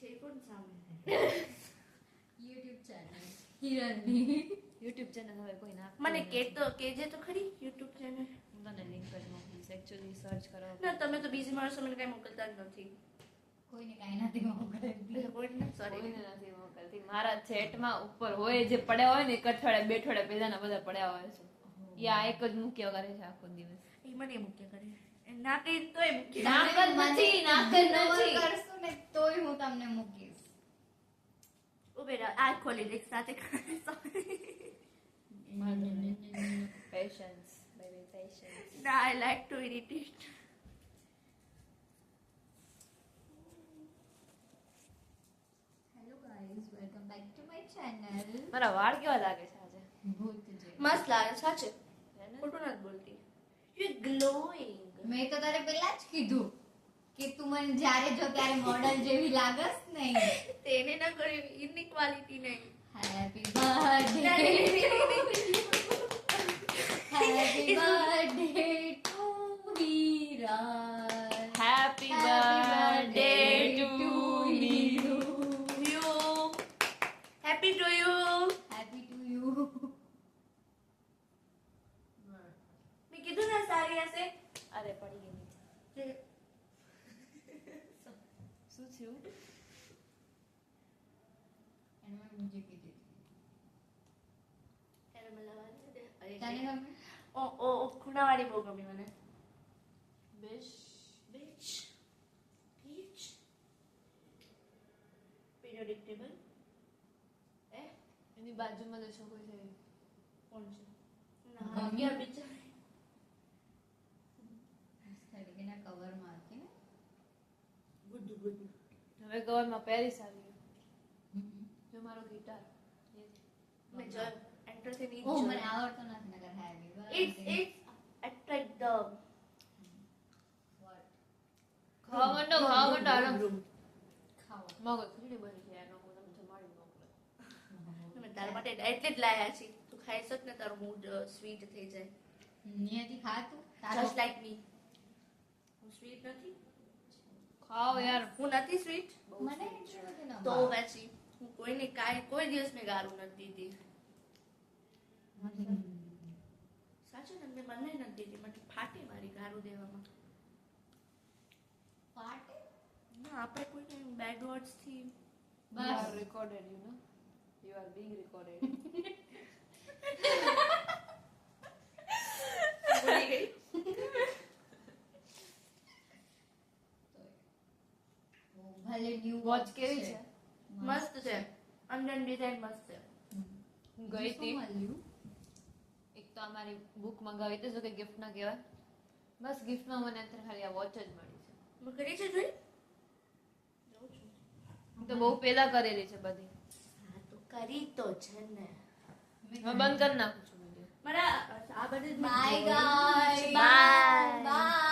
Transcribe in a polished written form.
છે કોણ સામે YouTube ચેનલ હિરણની YouTube ચેનલ હવે કોઈ નાખતું મને નથી. કેજે તો ખરી YouTube ચેનલ. હું તને લિંક જ મોકલીશ. એકચ્યુઅલી સર્ચ કરો. ના તમે તો બીજી માણસો મને કઈ મોકલતા જ નથી. કોઈને કાંઈ નથી મોકલતી. કોઈને સોરી. કોઈને નથી મોકલતી. મારા ચેટમાં ઉપર હોય જે પડ્યા હોય ને એક અઠવાડિયા બે અઠવાડિયા પહેલાના બધા પડ્યા હોય છે. એ આ એક જ મૂક્યા કરે છે આખો દિવસ. એ મને મૂક્યા કરે. ના કઈ તોય મૂકી. નાક જ નથી, નાક જ નથી. કરશું ને તોય હું તમને મૂકીશ. ઉભેરા આ ખોલી દે સાથે પેશન્સ બેબી પેશન્સ. ના I like to irritate. Hello guys, welcome back to my channel. મારા વાળ કેવા લાગે છે આજે? ભૂત જે મસ્ત લાગે સાચે. હે ને? ખોટું નથી બોલતી. You glowing. મેં તો તારે પહેલા જ કીધું કે તું મને જ્યારે જો ત્યારે મોડલ જેવી લાગસ નહીં. તેને ના કરે ઇનઇક્વાલિટી નહીં. Happy birthday happy birthday to Hira. Happy birthday to you. You happy to you. Happy to you. મેં કીધું ને સારી હશે. અરે પડી ગઈ નીચે. શું થયું? એને મને બીજું કીધું. એને મલાવાની દે. તને અરે ગમે? ઓ ઓ ઓ ખૂણાવાળી બહુ ગમી મને. બેશ. બીચ બીચ પીરિયોડિક ટેબલ. એની બાજુમાં તો છોકરી છે. કોણ છે? ના ગયા બીજા. તરીકેના કવરમાં હતી ને. Good good. હવે કવરમાં પેરિસ આવી જો મારો ગિટાર. મેં જો એન્ટર થી નહીં ઓ મને જોયું. આવડતો નથી નગર હેવી. It's attract the ખાવા માંડો આરામ. ખાઓ. મગજ ખીલી બની છે એનો હું તમને જમાડી મોકલું. અમે તારા માટે એટલે જ લાયા છે. તું ખાઈ શક ને તારો મૂડ સ્વીટ થઈ જાય. નિયતિ ખાતું જસ્ટ લાઈક મી. હું સ્વીટ નથી. ખાઓ યાર. હું નથી સ્વીટ. મને એટલું બધું ન તો ભાવે. પછી હું કોઈને કોઈ દિવસ મેં ગારું નથી દીધી. સાચું ને મેં મને નથી દીધી. મને ફાટી મારી ગારું દેવામાં. પાટે? ના આપણે કોઈને બેડ વર્ડ્સ થી You are bus. recorded, you know. You are being recorded. બોલી ગઈ. ઓ, ભલે new વોચ watch કેવી છે? મસ્ત છે. અંદર ડિઝાઇન મસ્ત છે. હું ગઈ હતી. શું મળ્યું? એક તો અમારી બુક મંગાવી હતી જો કે ગિફ્ટ ના કહેવાય. બસ ગિફ્ટમાં મને અત્યારે ખાલી આ વોચ જ મળી છે. મેં કરી છે જોઈ. જોઉં છું. હું તો બહુ પેલા કરેલી છે બધી. હા તો કરી તો છે ને. હવે બંધ કરી નાખું છું વિડિયો. મારા આ બધું Bye guys. Bye. Bye.